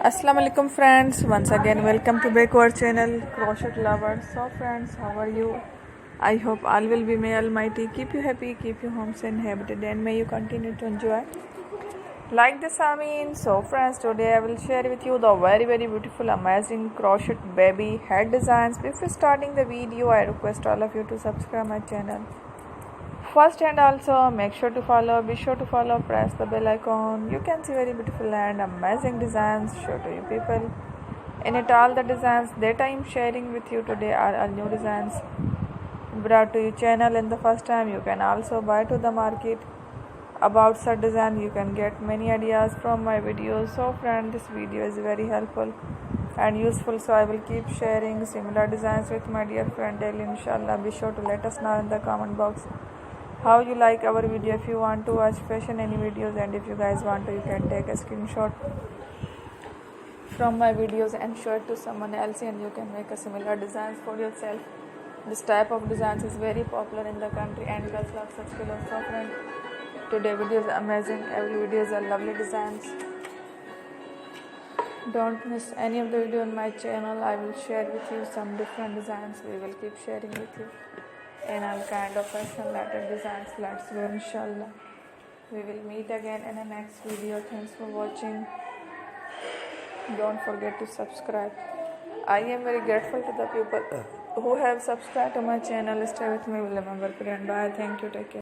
Assalamu alaikum friends, once again welcome to back our channel Crochet Lovers. So friends, how are you? I hope all will be may almighty keep you happy, keep you homes inhabited, and may you continue to enjoy like this Amin. So friends, today I will share with you the very beautiful amazing crochet baby head designs. Before starting the video, I request all of you to subscribe my channel first, and also be sure to follow, press the bell icon. You can see very beautiful and amazing designs show to you people. In it, all the designs that I am sharing with you today are all new designs brought to your channel in the first time. You can also buy to the market about such design. You can get many ideas from my videos. So friend, this video is very helpful and useful, so I will keep sharing similar designs with my dear friend daily, inshallah. Be sure to let us know in the comment box how you like our video. If you want to watch fashion any videos, and if you guys want to, you can take a screenshot from my videos and show it to someone else, and you can make a similar designs for yourself. This type of designs is very popular in the country and girls love such colors. So friend, today video is amazing. Every video is a lovely designs. Don't miss any of the video on my channel. I will share with you some different designs. We will keep sharing with you in all kind of fashion related designs. Let's go, inshallah. We will meet again in the next video. Thanks for watching. Don't forget to subscribe. I am very grateful to the people who have subscribed to my channel. Stay with me. Remember, friend. Bye. Thank you. Take care.